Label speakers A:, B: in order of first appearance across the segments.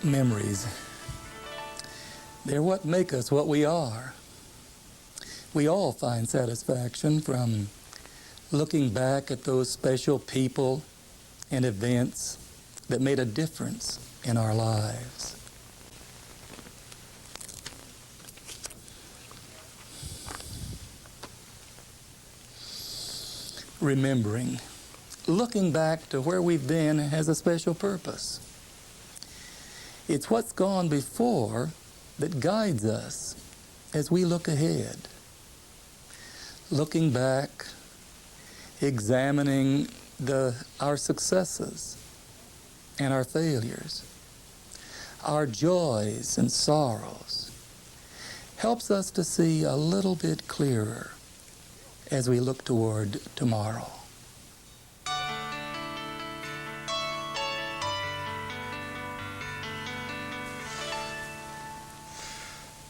A: Memories. They're what make us what we are. We all find satisfaction from looking back at those special people and events that made a difference in our lives. Remembering, looking back to where we've been has a special purpose. It's what's gone before that guides us as we look ahead. Looking back, examining our successes and our failures, our joys and sorrows, helps us to see a little bit clearer as we look toward tomorrow.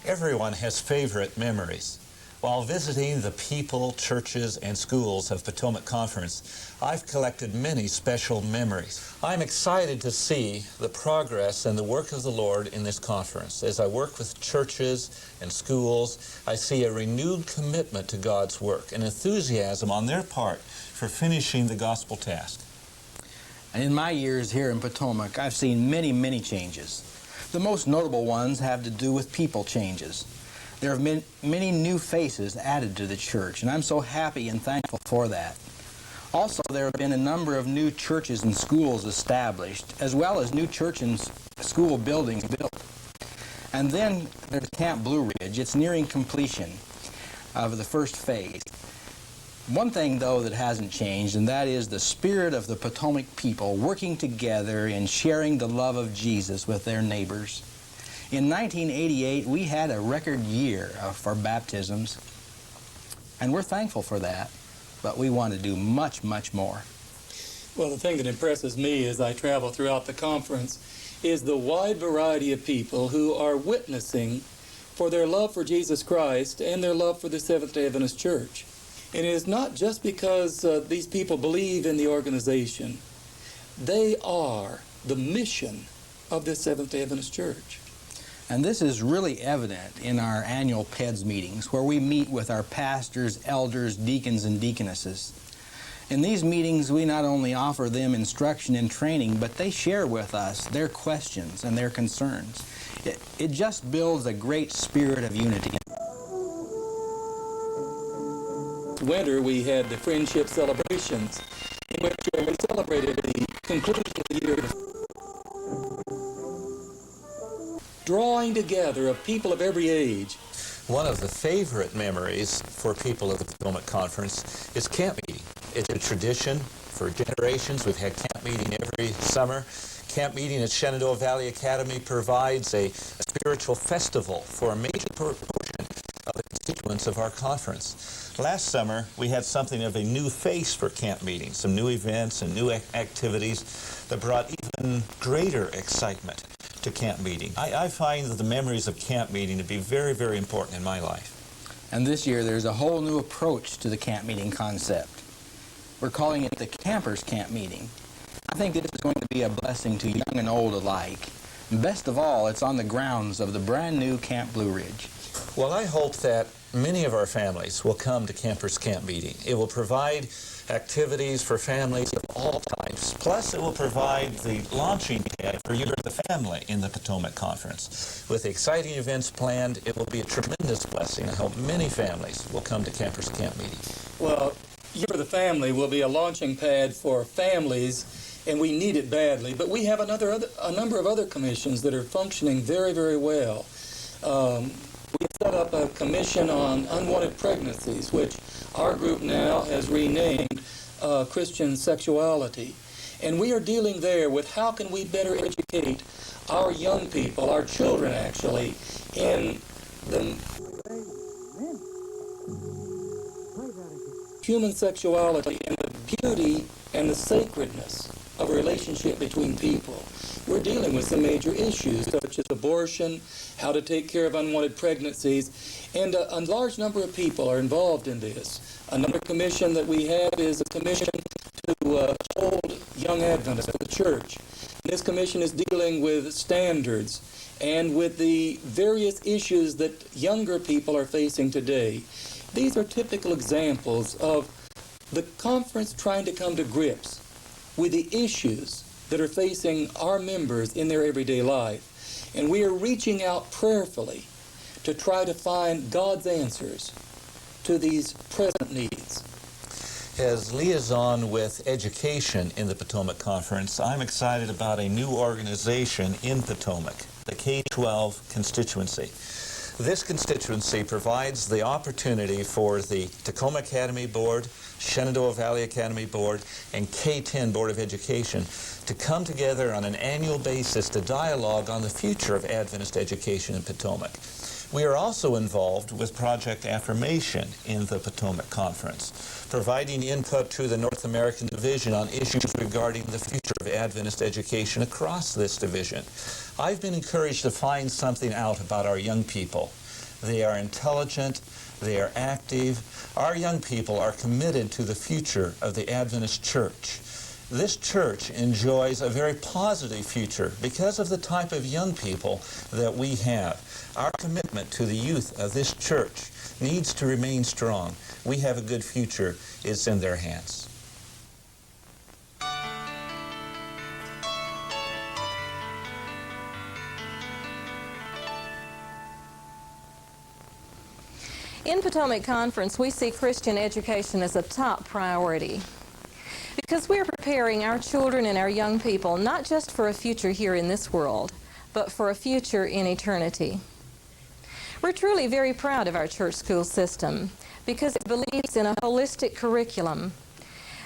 B: Everyone has favorite memories. While visiting the people, churches, and schools of Potomac Conference, I've collected many special memories. I'm excited to see the progress and the work of the Lord in this conference. As I work with churches and schools, I see a renewed commitment to God's work, an enthusiasm on their part for finishing the gospel task.
C: And in my years here in Potomac, I've seen many, many changes. The most notable ones have to do with people changes. There have been many new faces added to the church, and I'm so happy and thankful for that. Also, there have been a number of new churches and schools established, as well as new church and school buildings built. And then there's Camp Blue Ridge. It's nearing completion of the first phase. One thing, though, that hasn't changed, and that is the spirit of the Potomac people working together and sharing the love of Jesus with their neighbors. In 1988, we had a record year for baptisms, and we're thankful for that, but we want to do much, much more.
A: Well, the thing that impresses me as I travel throughout the conference is the wide variety of people who are witnessing for their love for Jesus Christ and their love for the Seventh-day Adventist Church. And it is not just because these people believe in the organization. They are the mission of the Seventh-day Adventist Church.
C: And this is really evident in our annual PEDS meetings, where we meet with our pastors, elders, deacons, and deaconesses. In these meetings, we not only offer them instruction and training, but they share with us their questions and their concerns. It just builds a great spirit of unity.
A: Winter, we had the friendship celebrations, in which we celebrated the conclusion of the year, drawing together of people of every age.
B: One of the favorite memories for people of the Potomac Conference is camp meeting. It's a tradition for generations. We've had camp meeting every summer. Camp meeting at Shenandoah Valley Academy provides a spiritual festival for a major portion of the constituents of our conference. Last summer, we had something of a new face for camp meeting, some new events and new activities that brought even greater excitement to camp meeting. I find that the memories of camp meeting to be very, very important in my life.
C: And this year, there's a whole new approach to the camp meeting concept. We're calling it the Campers Camp Meeting. I think this is going to be a blessing to young and old alike. And best of all, it's on the grounds of the brand new Camp Blue Ridge.
B: Well, I hope that many of our families will come to Campers Camp Meeting. It will provide activities for families of all types. Plus, it will provide the launching pad for you and the family in the Potomac Conference. With exciting events planned, it will be a tremendous blessing. I hope many families will come to Campers Camp Meeting.
A: Well, You for the Family will be a launching pad for families, and we need it badly. But we have a number of other commissions that are functioning very, very well. We set up a commission on unwanted pregnancies, which our group now has renamed Christian Sexuality. And we are dealing there with how can we better educate our young people, our children actually, in the human sexuality and the beauty and the sacredness of a relationship between people. We're dealing with some major issues such as abortion, how to take care of unwanted pregnancies, and a large number of people are involved in this. Another commission that we have is a commission to hold young Adventists of the church. This commission is dealing with standards and with the various issues that younger people are facing today. These are typical examples of the conference trying to come to grips with the issues that are facing our members in their everyday life. And we are reaching out prayerfully to try to find God's answers to these present needs.
B: As liaison with education in the Potomac Conference, I'm excited about a new organization in Potomac, the K-12 constituency. This constituency provides the opportunity for the Tacoma Academy Board, Shenandoah Valley Academy Board, and K-10 Board of Education to come together on an annual basis to dialogue on the future of Adventist education in Potomac. We are also involved with Project Affirmation in the Potomac Conference, providing input to the North American Division on issues regarding the future of Adventist education across this division. I've been encouraged to find something out about our young people. They are intelligent, they are active. Our young people are committed to the future of the Adventist Church. This church enjoys a very positive future because of the type of young people that we have. Our commitment to the youth of this church needs to remain strong. We have a good future. It's in their hands.
D: In Potomac Conference, we see Christian education as a top priority because we're preparing our children and our young people not just for a future here in this world, but for a future in eternity. We're truly very proud of our church school system because it believes in a holistic curriculum.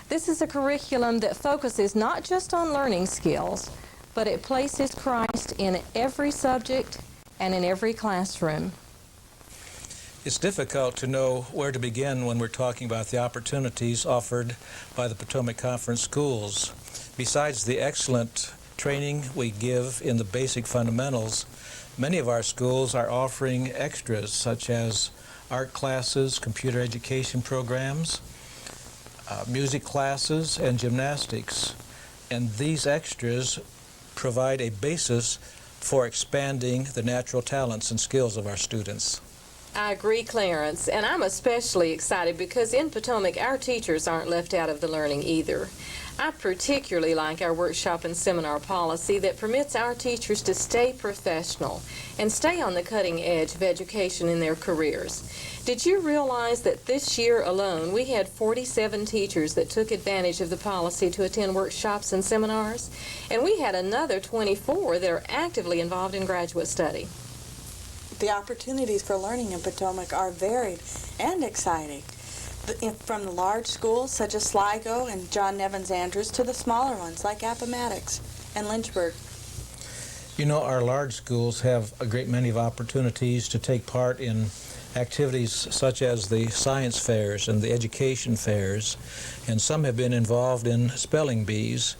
D: This is a curriculum that focuses not just on learning skills, but it places Christ in every subject and in every classroom.
E: It's difficult to know where to begin when we're talking about the opportunities offered by the Potomac Conference schools. Besides the excellent training we give in the basic fundamentals, many of our schools are offering extras such as art classes, computer education programs, music classes, and gymnastics. And these extras provide a basis for expanding the natural talents and skills of our students.
D: I agree, Clarence, and I'm especially excited because in Potomac, our teachers aren't left out of the learning either. I particularly like our workshop and seminar policy that permits our teachers to stay professional and stay on the cutting edge of education in their careers. Did you realize that this year alone we had 47 teachers that took advantage of the policy to attend workshops and seminars? And we had another 24 that are actively involved in graduate study.
F: The opportunities for learning in Potomac are varied and exciting. From the large schools such as Sligo and John Nevins Andrews to the smaller ones like Appomattox and Lynchburg.
E: You know, our large schools have a great many of opportunities to take part in activities such as the science fairs and the education fairs, and some have been involved in spelling bees.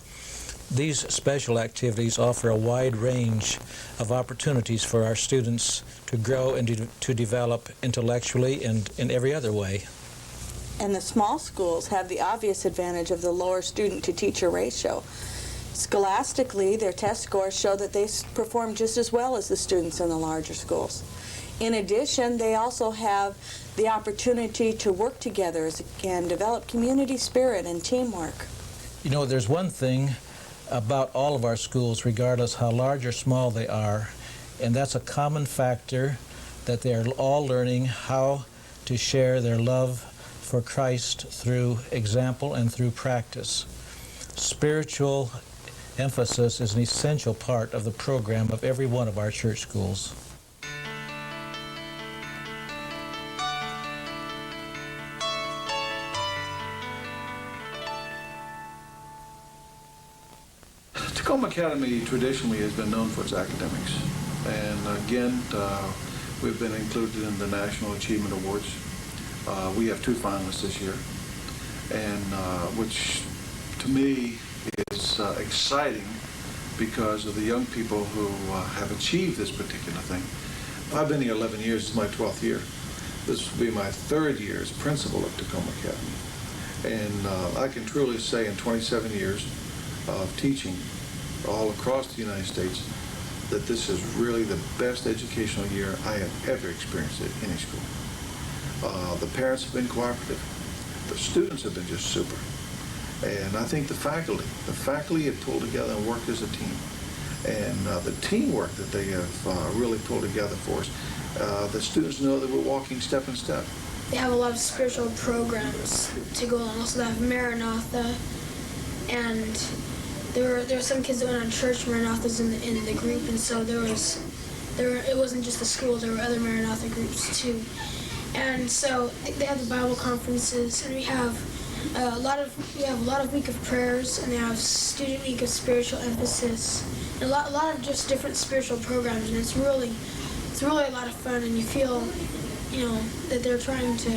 E: These special activities offer a wide range of opportunities for our students to grow and to develop intellectually and in every other way.
F: And the small schools have the obvious advantage of the lower student-to-teacher ratio. Scholastically, their test scores show that they perform just as well as the students in the larger schools. In addition, they also have the opportunity to work together and develop community spirit and teamwork.
E: You know, there's one thing about all of our schools, regardless how large or small they are, and that's a common factor that they are all learning how to share their love for Christ through example and through practice. Spiritual emphasis is an essential part of the program of every one of our church schools.
G: Tacoma Academy traditionally has been known for its academics, and again, we've been included in the National Achievement Awards. We have 2 finalists this year, and which to me is exciting because of the young people who have achieved this particular thing. I've been here 11 years, it's my 12th year. This will be my 3rd year as principal of Tacoma Academy. And I can truly say in 27 years of teaching all across the United States that this is really the best educational year I have ever experienced at any school. The parents have been cooperative. The students have been just super. And I think the faculty have pulled together and worked as a team. And the teamwork that they have really pulled together for us, the students know that we're walking step in step.
H: They have a lot of spiritual programs to go on. Also, they have Maranatha, and there were some kids that went on church Maranathas in the group, and so it wasn't just the school. There were other Maranatha groups too, and so they have the Bible conferences, and we have a lot of week of prayers, and they have student week of spiritual emphasis, and a lot of just different spiritual programs, and it's really a lot of fun, and you feel, that they're trying to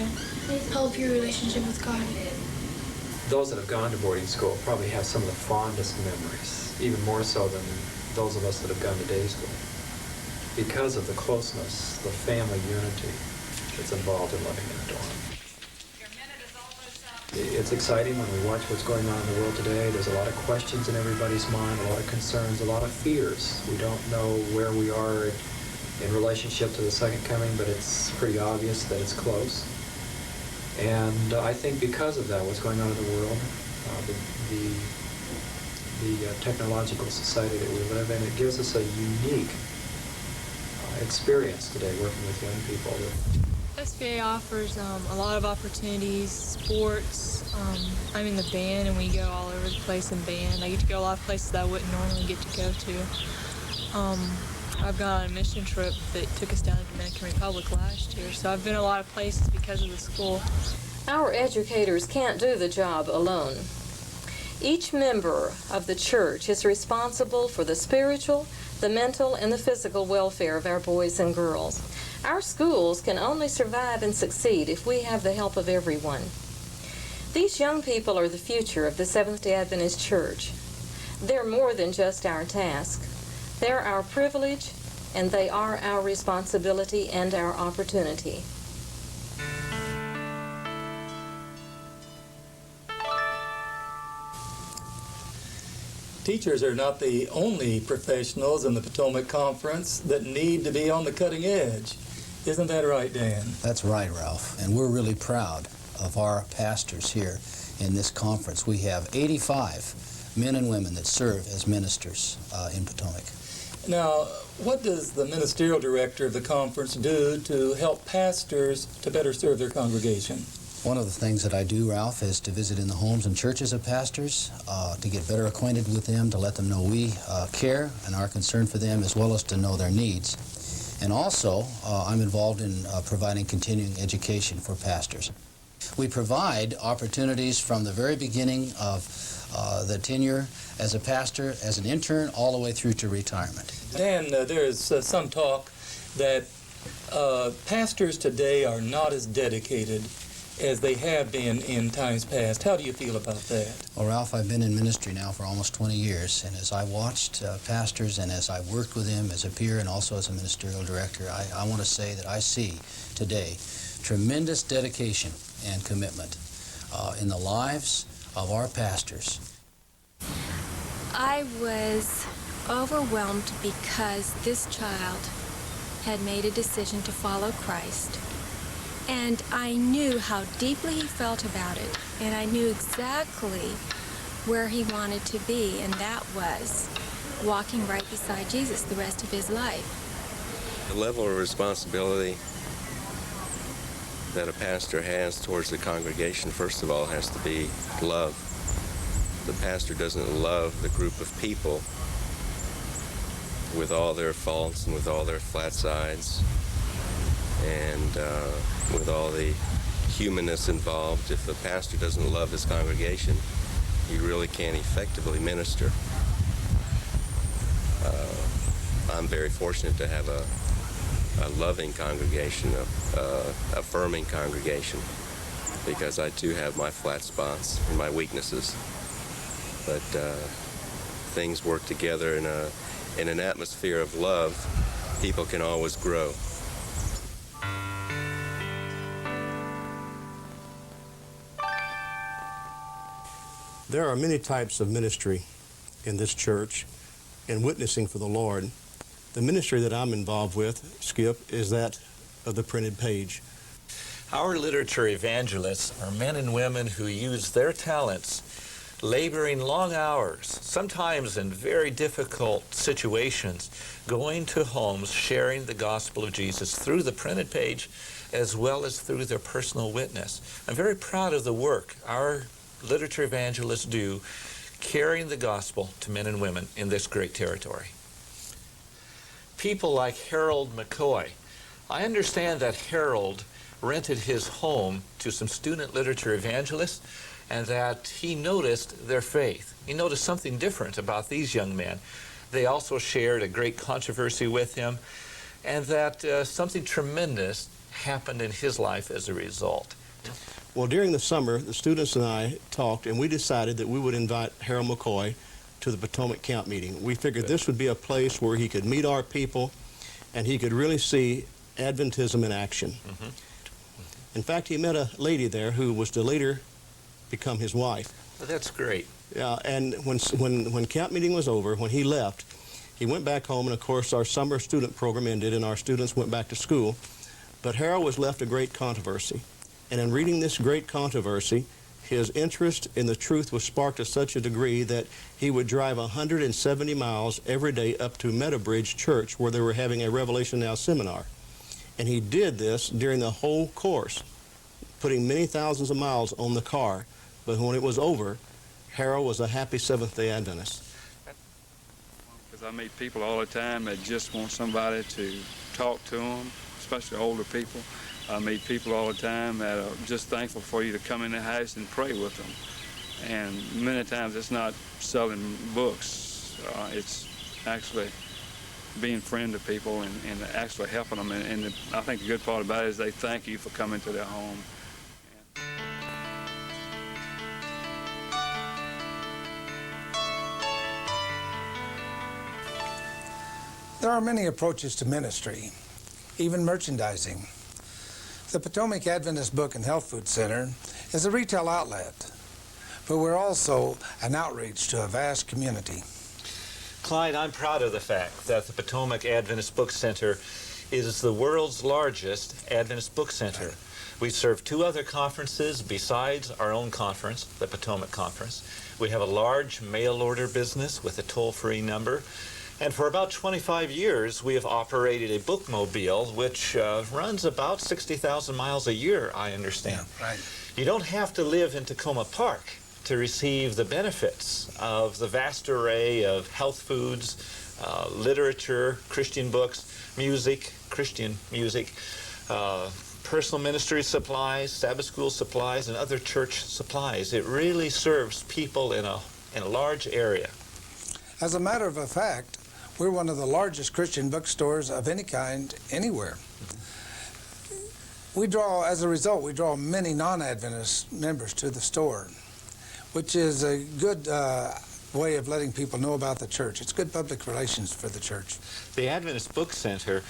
H: help your relationship with God.
I: Those that have gone to boarding school probably have some of the fondest memories, even more so than those of us that have gone to day school, because of the closeness, the family unity that's involved in living in a dorm. It's exciting when we watch what's going on in the world today. There's a lot of questions in everybody's mind, a lot of concerns, a lot of fears. We don't know where we are in relationship to the second coming, but it's pretty obvious that it's close. And I think because of that, what's going on in the world, the technological society that we live in, it gives us a unique experience today working with young people.
J: SBA offers a lot of opportunities, sports. I'm in the band, and we go all over the place in band. I get to go a lot of places that I wouldn't normally get to go to. I've gone on a mission trip that took us down to the Dominican Republic last year, so I've been a lot of places because of the school.
D: Our educators can't do the job alone. Each member of the church is responsible for the spiritual, the mental, and the physical welfare of our boys and girls. Our schools can only survive and succeed if we have the help of everyone. These young people are the future of the Seventh-day Adventist Church. They're more than just our task. They're our privilege, and they are our responsibility and our opportunity.
A: Teachers are not the only professionals in the Potomac Conference that need to be on the cutting edge. Isn't that right, Dan?
K: That's right, Ralph. And we're really proud of our pastors here in this conference. We have 85 men and women that serve as ministers in Potomac.
A: Now, what does the ministerial director of the conference do to help pastors to better serve their congregation?
K: One of the things that I do, Ralph, is to visit in the homes and churches of pastors, to get better acquainted with them, to let them know we care and are concerned for them, as well as to know their needs. And also, I'm involved in providing continuing education for pastors. We provide opportunities from the very beginning of the tenure as a pastor, as an intern, all the way through to retirement.
A: Dan, there is some talk that pastors today are not as dedicated as they have been in times past. How do you feel about that?
K: Well, Ralph, I've been in ministry now for almost 20 years, and as I watched pastors and as I worked with them as a peer and also as a ministerial director, I want to say that I see today tremendous dedication and commitment in the lives of our pastors.
L: I was overwhelmed because this child had made a decision to follow Christ. And I knew how deeply he felt about it, and I knew exactly where he wanted to be, and that was walking right beside Jesus the rest of his life.
M: The level of responsibility that a pastor has towards the congregation, first of all, has to be love. The pastor doesn't love the group of people with all their faults and with all their flat sides and with all the humanness involved. If the pastor doesn't love his congregation, he really can't effectively minister. I'm very fortunate to have a loving congregation, a affirming congregation, because I too have my flat spots and my weaknesses. But things work together in an atmosphere of love. People can always grow.
N: There are many types of ministry in this church. and witnessing for the Lord. The ministry that I'm involved with, Skip, is that of the printed page.
B: Our literature evangelists are men and women who use their talents, laboring long hours, sometimes in very difficult situations, going to homes, sharing the gospel of Jesus through the printed page as well as through their personal witness. I'm very proud of the work our literature evangelists do, carrying the gospel to men and women in this great territory. People like Harold McCoy. I understand that Harold rented his home to some student literature evangelists, and that he noticed their faith. He noticed something different about these young men. They also shared a great controversy with him, and that something tremendous happened in his life as a result.
N: Well, during the summer, the students and I talked, and we decided that we would invite Harold McCoy to the Potomac camp meeting. We figured this would be a place where he could meet our people, and he could really see Adventism in action. In fact, he met a lady there who was to later become his wife.
B: Well, that's great.
N: Yeah, and when camp meeting was over, when he left, he went back home, and of course our summer student program ended and our students went back to school. But Harold was left a great controversy. And in reading this great controversy, his interest in the truth was sparked to such a degree that he would drive 170 miles every day up to Meadowbridge Church, where they were having a Revelation Now seminar. And he did this during the whole course, putting many thousands of miles on the car. But when it was over, Harold was a happy Seventh-day Adventist.
O: Because I meet people all the time that just want somebody to talk to them, especially older people. I meet people all the time that are just thankful for you to come in their house and pray with them. And many times it's not selling books. It's actually being friend to people and actually helping them. And I think the good part about it is they thank you for coming to their home.
P: There are many approaches to ministry, even merchandising. The Potomac Adventist Book and Health Food Center is a retail outlet, but we're also an outreach to a vast community.
B: Clyde, I'm proud of the fact that the Potomac Adventist Book Center is the world's largest Adventist book center. We serve 2 other conferences besides our own conference, the Potomac Conference. We have a large mail order business with a toll-free number. And for about 25 years, we have operated a bookmobile, which runs about 60,000 miles a year, I understand.
P: Yeah, right.
B: You don't have to live in Tacoma Park to receive the benefits of the vast array of health foods, literature, Christian books, music, Christian music, personal ministry supplies, Sabbath school supplies, and other church supplies. It really serves people in a large area.
P: As a matter of fact, we're one of the largest Christian bookstores of any kind anywhere. As a result, we draw many non-Adventist members to the store, which is a good way of letting people know about the church. It's good public relations for the church.
B: The Adventist Book Center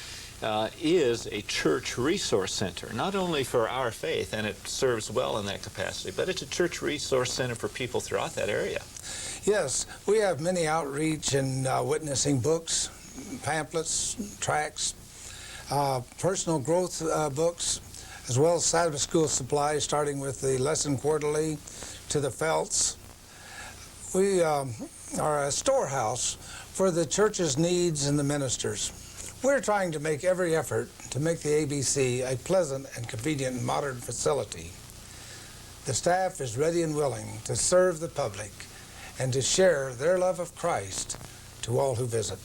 B: is a church resource center, not only for our faith, and it serves well in that capacity, but it's a church resource center for people throughout that area.
P: Yes, we have many outreach and witnessing books, pamphlets, tracts, personal growth books, as well as Sabbath school supplies, starting with the Lesson Quarterly to the Felts. We are a storehouse for the church's needs and the ministers. We're trying to make every effort to make the ABC a pleasant and convenient and modern facility. The staff is ready and willing to serve the public and to share their love of Christ to all who visit.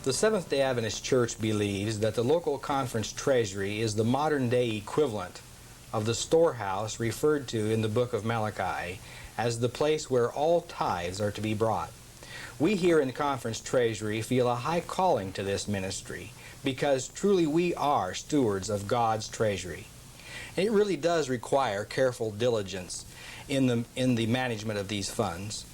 C: The Seventh-day Adventist Church believes that the local conference treasury is the modern-day equivalent of the storehouse referred to in the book of Malachi as the place where all tithes are to be brought. We here in the conference treasury feel a high calling to this ministry because truly we are stewards of God's treasury. And it really does require careful diligence in the management of these funds,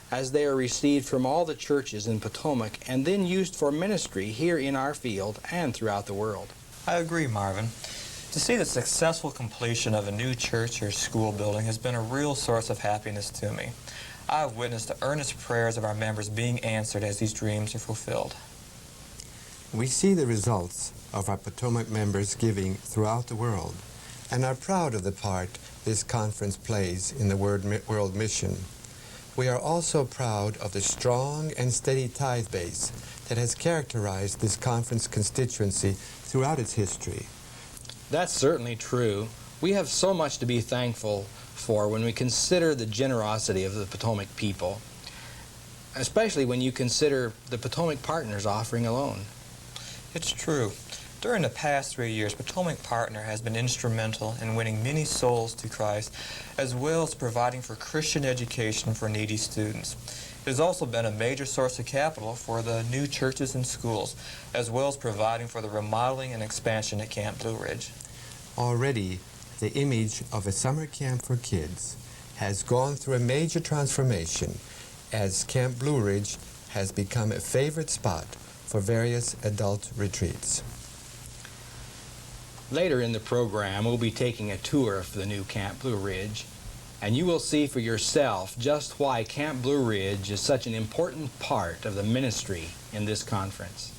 C: as they are received from all the churches in Potomac and then used for ministry here in our field and throughout the world.
Q: I agree, Marvin. To To see the successful completion of a new church or school building has been a real source of happiness to me. I have witnessed the earnest prayers of our members being answered as these dreams are fulfilled.
R: We see the results of our Potomac members' giving throughout the world and are proud of the part this conference plays in the world mission. We are also proud of the strong and steady tithe base that has characterized this conference constituency throughout its history.
C: That's certainly true. We have so much to be thankful for when we consider the generosity of the Potomac people, especially when you consider the Potomac Partners offering alone.
Q: It's true. During the past 3 years, Potomac Partner has been instrumental in winning many souls to Christ, as well as providing for Christian education for needy students. It has also been a major source of capital for the new churches and schools, as well as providing for the remodeling and expansion at Camp Blue Ridge.
R: Already, the image of a summer camp for kids has gone through a major transformation as Camp Blue Ridge has become a favorite spot for various adult retreats.
C: Later in the program, we'll be taking a tour of the new Camp Blue Ridge, and you will see for yourself just why Camp Blue Ridge is such an important part of the ministry in this conference.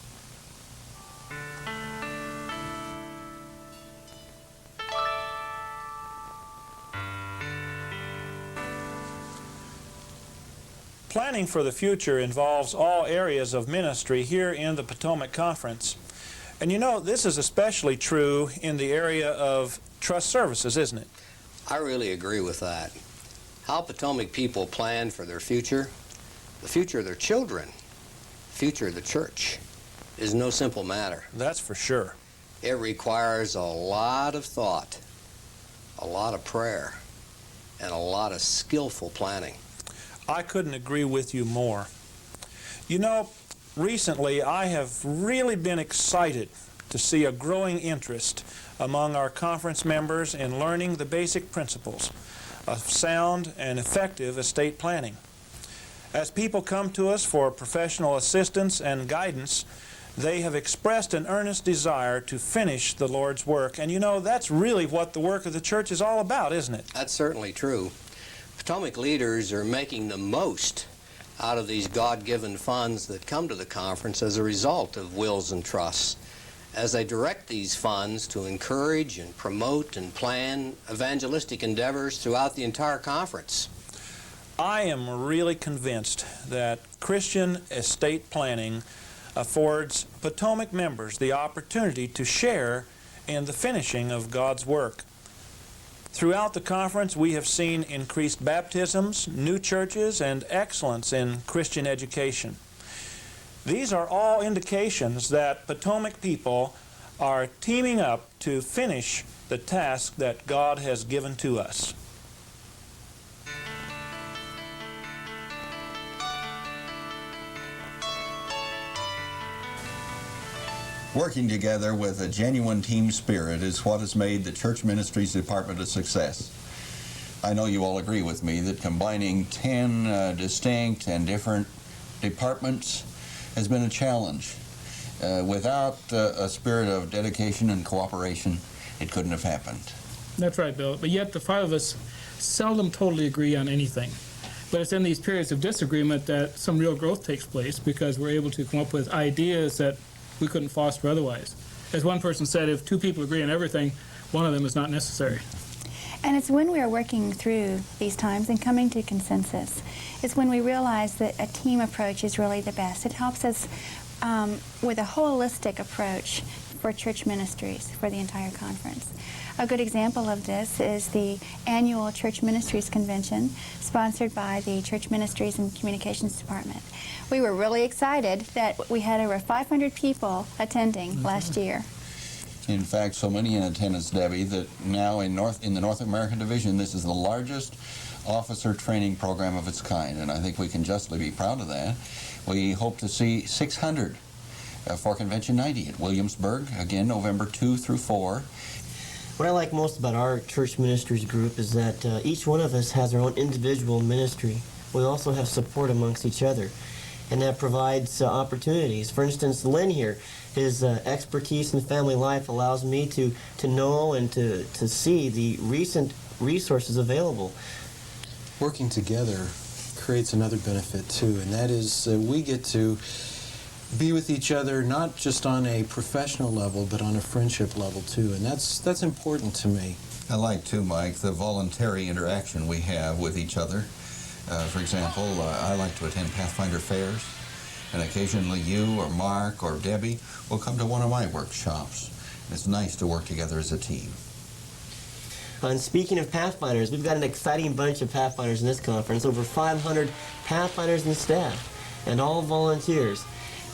S: Planning for the future involves all areas of ministry here in the Potomac Conference. And you know, this is especially true in the area of trust services, isn't it?
T: I really agree with that. How Potomac people plan for their future, the future of their children, the future of the church, is no simple matter.
S: That's for sure.
T: It requires a lot of thought, a lot of prayer, and a lot of skillful planning.
S: I couldn't agree with you more. You know, recently I have really been excited to see a growing interest among our conference members in learning the basic principles of sound and effective estate planning. As people come to us for professional assistance and guidance, they have expressed an earnest desire to finish the Lord's work. And you know, that's really what the work of the church is all about, isn't it?
T: That's certainly true. Potomac leaders are making the most out of these God-given funds that come to the conference as a result of wills and trusts, as they direct these funds to encourage and promote and plan evangelistic endeavors throughout the entire conference.
S: I am really convinced that Christian estate planning affords Potomac members the opportunity to share in the finishing of God's work. Throughout the conference, we have seen increased baptisms, new churches, and excellence in Christian education. These are all indications that Potomac people are teaming up to finish the task that God has given to us.
U: Working together with a genuine team spirit is what has made the Church Ministries Department a success. I know you all agree with me that combining 10 distinct and different departments has been a challenge. Without a spirit of dedication and cooperation, it couldn't have happened.
V: That's right, Bill. But yet the five of us seldom totally agree on anything. But it's in these periods of disagreement that some real growth takes place, because we're able to come up with ideas that we couldn't foster otherwise. As one person said, if two people agree on everything, one of them is not necessary.
W: And it's when we are working through these times and coming to consensus, it's when we realize that a team approach is really the best. It helps us with a holistic approach for church ministries for the entire conference. A good example of this is the annual Church Ministries Convention sponsored by the Church Ministries and Communications Department. We were really excited that we had over 500 people attending last year.
U: In fact, so many in attendance, Debbie, that now in the North American Division, this is the largest officer training program of its kind, and I think we can justly be proud of that. We hope to see 600 for Convention 90 at Williamsburg, again, November 2 through 4.
X: What I like most about our church ministries group is that each one of us has our own individual ministry. We also have support amongst each other, and that provides opportunities. For instance, Lynn here His expertise in family life allows me to know and to see the recent resources available.
E: Working together creates another benefit too, and that is we get to be with each other not just on a professional level, but on a friendship level too, and that's important to me.
U: I like too, Mike, the voluntary interaction we have with each other. For example, I like to attend Pathfinder fairs, and occasionally you or Mark or Debbie will come to one of my workshops. It's nice to work together as a team.
X: And speaking of Pathfinders, we've got an exciting bunch of Pathfinders in this conference, over 500 Pathfinders and staff, and all volunteers.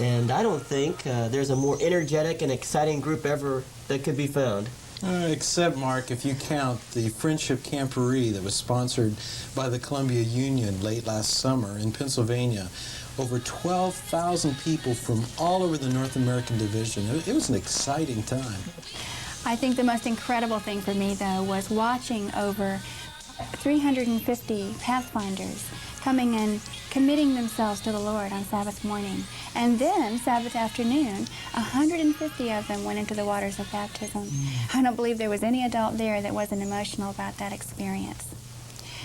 X: And I don't think there's a more energetic and exciting group ever that could be found.
E: Except, Mark, if you count the Friendship Camporee that was sponsored by the Columbia Union late last summer in Pennsylvania. Over 12,000 people from all over the North American division. It was an exciting time.
W: I think the most incredible thing for me, though, was watching over 350 Pathfinders coming and committing themselves to the Lord on Sabbath morning. And then, Sabbath afternoon, 150 of them went into the waters of baptism. I don't believe there was any adult there that wasn't emotional about that experience.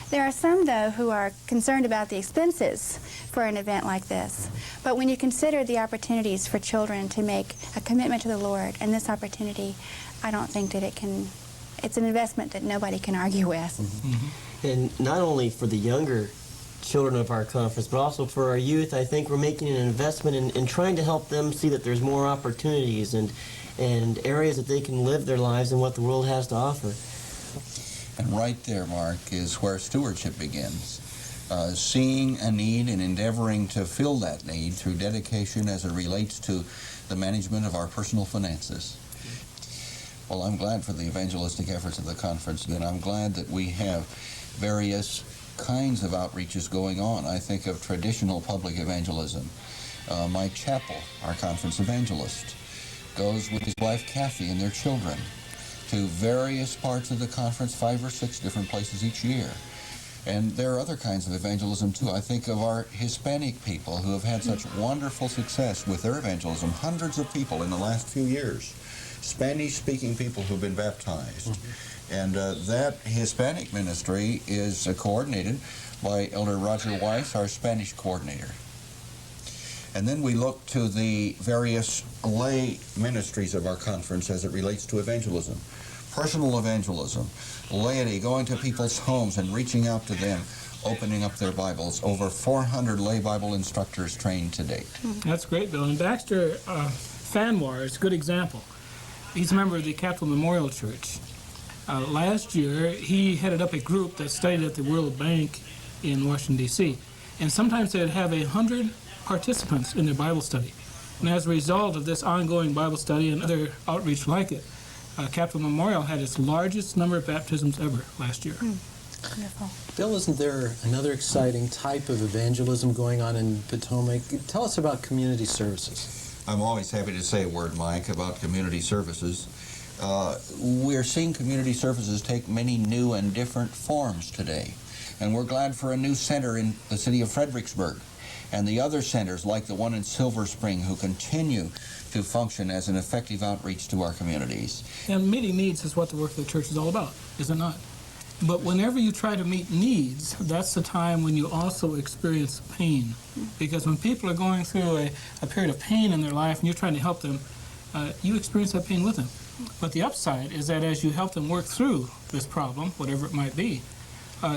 W: There are some, though, who are concerned about the expenses for an event like this. But when you consider the opportunities for children to make a commitment to the Lord and this opportunity, I don't think that it's an investment that nobody can argue with.
X: Mm-hmm. And not only for the younger children of our conference, but also for our youth, I think we're making an investment in trying to help them see that there's more opportunities and areas that they can live their lives and what the world has to offer.
U: And right there, Mark, is where stewardship begins. Seeing a need and endeavoring to fill that need through dedication as it relates to the management of our personal finances. Well, I'm glad for the evangelistic efforts of the conference, and I'm glad that we have various kinds of outreaches going on. I think of traditional public evangelism. Mike Chappell, our conference evangelist, goes with his wife Kathy and their children to various parts of the conference, 5 or 6 different places each year. And there are other kinds of evangelism too. I think of our Hispanic people who have had such wonderful success with their evangelism. Hundreds of people in the last few years, Spanish-speaking people who've been baptized. And that Hispanic ministry is coordinated by Elder Roger Weiss, our Spanish coordinator. And then we look to the various lay ministries of our conference as it relates to evangelism. Personal evangelism, laity, going to people's homes and reaching out to them, opening up their Bibles. Over 400 lay Bible instructors trained to date.
V: That's great, Bill. And Baxter Fanwar is a good example. He's a member of the Capital Memorial Church. Last year, he headed up a group that studied at the World Bank in Washington, D.C. And sometimes they'd have 100 participants in their Bible study. And as a result of this ongoing Bible study and other outreach like it, Capital Memorial had its largest number of baptisms ever last year.
W: Wonderful.
E: Bill, isn't there another exciting type of evangelism going on in Potomac? Tell us about community services.
U: I'm always happy to say a word, Mike, about community services. We're seeing community services take many new and different forms today. And we're glad for a new center in the city of Fredericksburg and the other centers like the one in Silver Spring who continue to function as an effective outreach to our communities.
V: And meeting needs is what the work of the church is all about, is it not? But whenever you try to meet needs, that's the time when you also experience pain. Because when people are going through a period of pain in their life and you're trying to help them, you experience that pain with them. But the upside is that as you help them work through this problem, whatever it might be,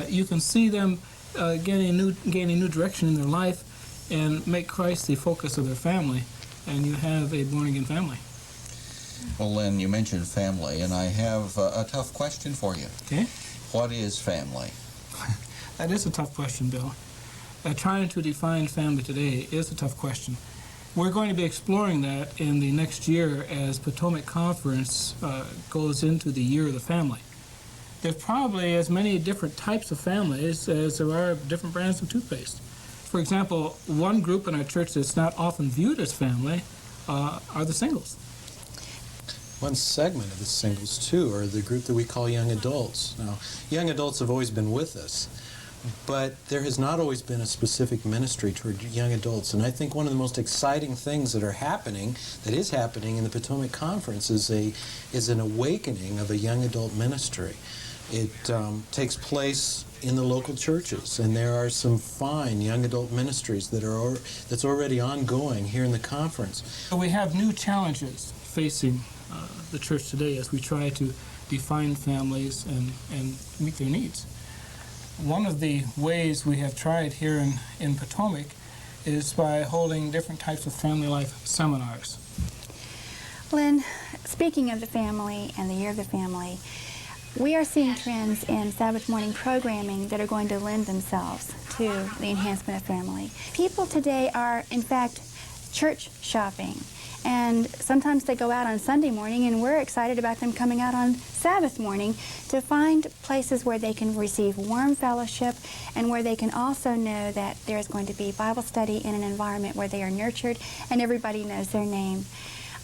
V: you can see them gaining new direction in their life and make Christ the focus of their family, and you have a born-again family.
U: Well, Lynn, you mentioned family, and I have a tough question for you.
V: Okay.
U: What is family?
V: That is a tough question, Bill. Trying to define family today is a tough question. We're going to be exploring that in the next year as Potomac Conference goes into the Year of the Family. There's probably as many different types of families as there are different brands of toothpaste. For example, one group in our church that's not often viewed as family are the singles.
E: One segment of the singles, too, are the group that we call young adults. Now, young adults have always been with us, but there has not always been a specific ministry toward young adults. And I think one of the most exciting things that is happening in the Potomac Conference is an awakening of a young adult ministry. It takes place in the local churches, and there are some fine young adult ministries that's already ongoing here in the conference.
V: So we have new challenges facing the church today as we try to define families and meet their needs. One of the ways we have tried here in Potomac is by holding different types of family life seminars.
W: Lynn, speaking of the family and the Year of the Family, we are seeing trends in Sabbath morning programming that are going to lend themselves to the enhancement of family. People today are, in fact, church shopping. And sometimes they go out on Sunday morning, and we're excited about them coming out on Sabbath morning to find places where they can receive warm fellowship and where they can also know that there's going to be Bible study in an environment where they are nurtured and everybody knows their name.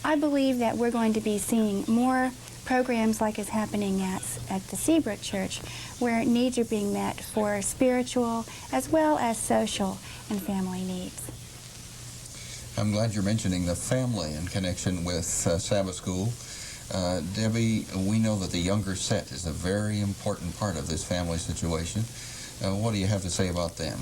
W: I believe that we're going to be seeing more programs like is happening at the Seabrook Church, where needs are being met for spiritual as well as social and family needs.
U: I'm glad you're mentioning the family in connection with Sabbath School. Debbie, we know that the younger set is a very important part of this family situation. What do you have to say about them?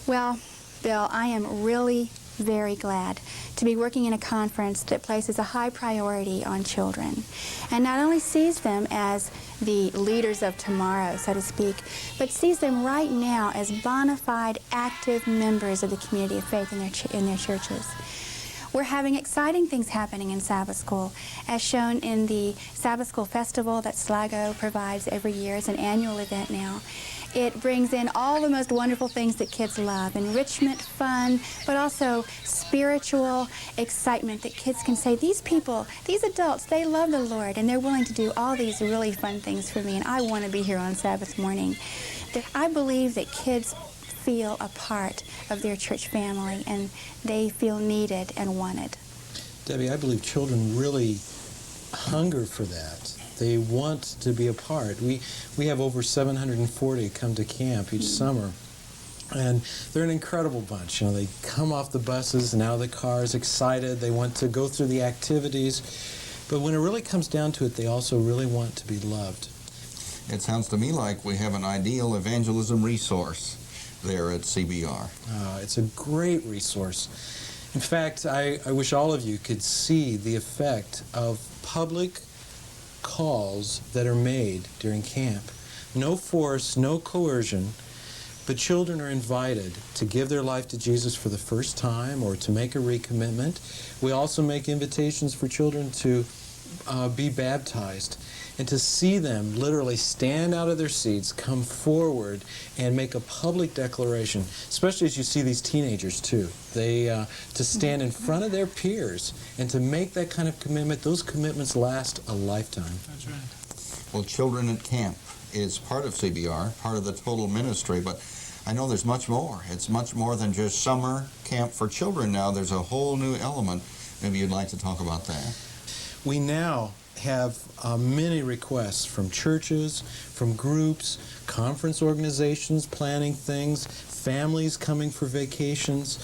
W: Well, Bill, I am really very glad to be working in a conference that places a high priority on children and not only sees them as the leaders of tomorrow, so to speak, but sees them right now as bona fide active members of the community of faith in their churches. We're having exciting things happening in Sabbath School, as shown in the Sabbath School Festival that Sligo provides every year. It's an annual event now. It brings in all the most wonderful things that kids love, enrichment, fun, but also spiritual excitement that kids can say, these people, these adults, they love the Lord, and they're willing to do all these really fun things for me, and I want to be here on Sabbath morning. I believe that kids feel a part of their church family, and they feel needed and wanted.
E: Debbie, I believe children really hunger for that. They want to be a part. We have over 740 come to camp each summer, and they're an incredible bunch. You know, they come off the buses and out of the cars excited. They want to go through the activities, but when it really comes down to it, they also really want to be loved.
U: It sounds to me like we have an ideal evangelism resource there at CBR.
E: It's a great resource. In fact, I wish all of you could see the effect of public calls that are made during camp. No force, no coercion, but children are invited to give their life to Jesus for the first time or to make a recommitment. We also make invitations for children to be baptized, and to see them literally stand out of their seats, come forward, and make a public declaration, especially as you see these teenagers too. To stand in front of their peers and to make that kind of commitment, those commitments last a lifetime.
V: That's right.
U: Well, Children at Camp is part of CBR, part of the total ministry, but I know there's much more. It's much more than just summer camp for children now. There's a whole new element. Maybe you'd like to talk about that.
E: We now have many requests from churches, from groups, conference organizations planning things, families coming for vacations,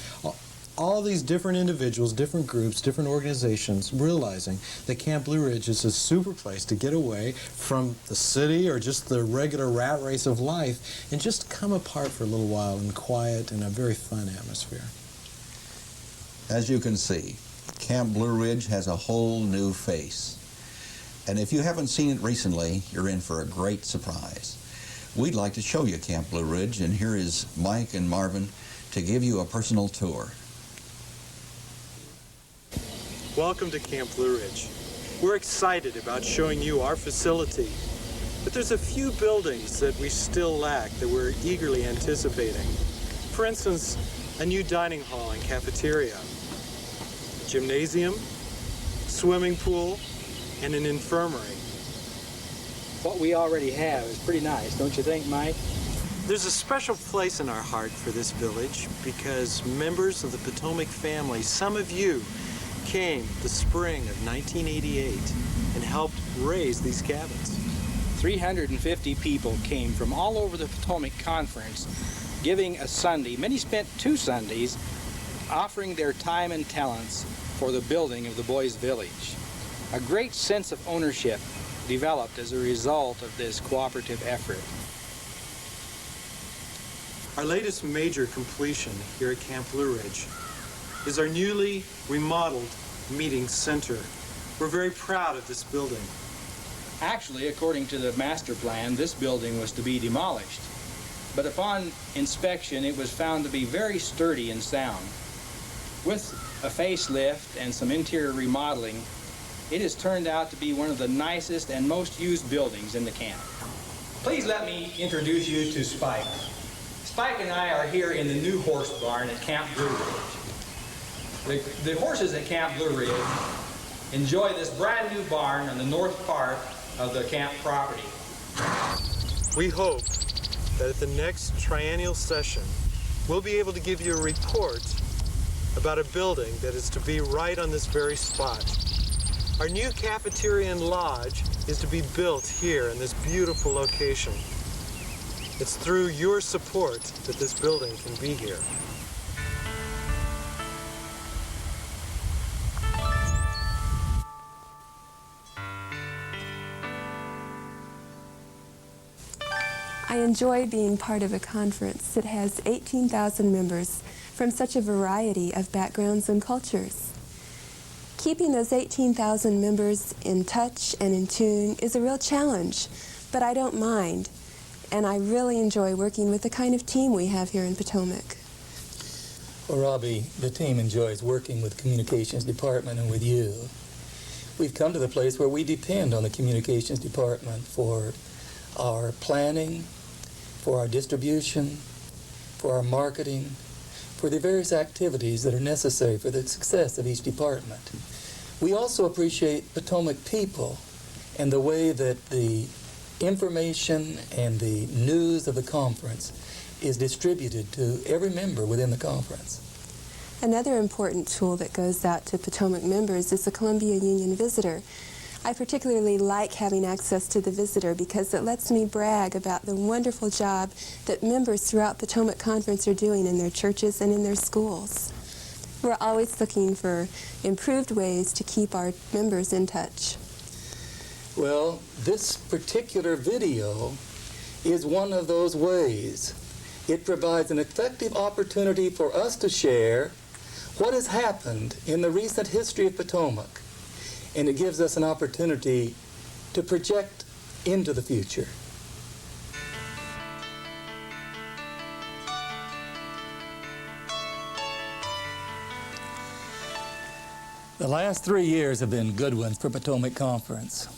E: all these different individuals, different groups, different organizations realizing that Camp Blue Ridge is a super place to get away from the city or just the regular rat race of life and just come apart for a little while in quiet and a very fun atmosphere.
U: As you can see, Camp Blue Ridge has a whole new face. And if you haven't seen it recently, you're in for a great surprise. We'd like to show you Camp Blue Ridge, and here is Mike and Marvin to give you a personal tour.
F: Welcome to Camp Blue Ridge. We're excited about showing you our facility, but there's a few buildings that we still lack that we're eagerly anticipating. For instance, a new dining hall and cafeteria, gymnasium, swimming pool, and an infirmary.
C: What we already have is pretty nice, don't you think, Mike?
F: There's a special place in our heart for this village because members of the Potomac family, some of you, came the spring of 1988 and helped raise these cabins.
C: 350 people came from all over the Potomac Conference, giving a Sunday. Many spent 2 Sundays offering their time and talents for the building of the Boys' Village. A great sense of ownership developed as a result of this cooperative effort.
F: Our latest major completion here at Camp Blue Ridge is our newly remodeled meeting center. We're very proud of this building.
C: Actually, according to the master plan, this building was to be demolished. But upon inspection, it was found to be very sturdy and sound. With a facelift and some interior remodeling, it has turned out to be one of the nicest and most used buildings in the camp. Please let me introduce you to Spike. Spike and I are here in the new horse barn at Camp Blue Ridge. The horses at Camp Blue Ridge enjoy this brand new barn on the north part of the camp property.
F: We hope that at the next triennial session, we'll be able to give you a report about a building that is to be right on this very spot. Our new cafeteria and lodge is to be built here in this beautiful location. It's through your support that this building can be here.
G: I enjoy being part of a conference that has 18,000 members from such a variety of backgrounds and cultures. Keeping those 18,000 members in touch and in tune is a real challenge, but I don't mind, and I really enjoy working with the kind of team we have here in Potomac.
A: Well, Robbie, the team enjoys working with the communications department and with you. We've come to the place where we depend on the communications department for our planning, for our distribution, for our marketing, for the various activities that are necessary for the success of each department. We also appreciate Potomac people and the way that the information and the news of the conference is distributed to every member within the conference.
G: Another important tool that goes out to Potomac members is the Columbia Union Visitor. I particularly like having access to the Visitor because it lets me brag about the wonderful job that members throughout Potomac Conference are doing in their churches and in their schools. We're always looking for improved ways to keep our members in touch.
A: Well, this particular video is one of those ways. It provides an effective opportunity for us to share what has happened in the recent history of Potomac, and it gives us an opportunity to project into the future. The last 3 years have been good ones for Potomac Conference.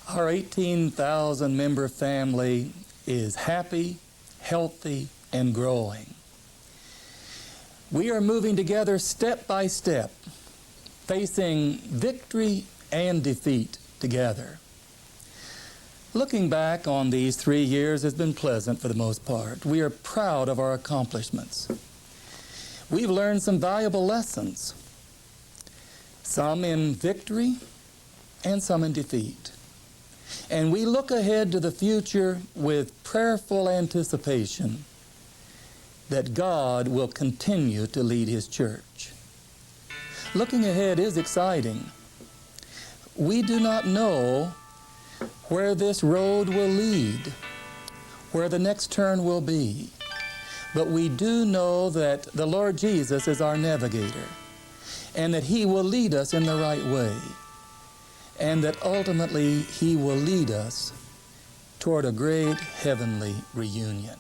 A: Our 18,000 member family is happy, healthy, and growing. We are moving together step by step, facing victory and defeat together. Looking back on these 3 years has been pleasant for the most part. We are proud of our accomplishments. We've learned some valuable lessons, some in victory and some in defeat. And we look ahead to the future with prayerful anticipation that God will continue to lead His church. Looking ahead is exciting. We do not know where this road will lead, where the next turn will be, but we do know that the Lord Jesus is our navigator and that He will lead us in the right way, and that ultimately He will lead us toward a great heavenly reunion.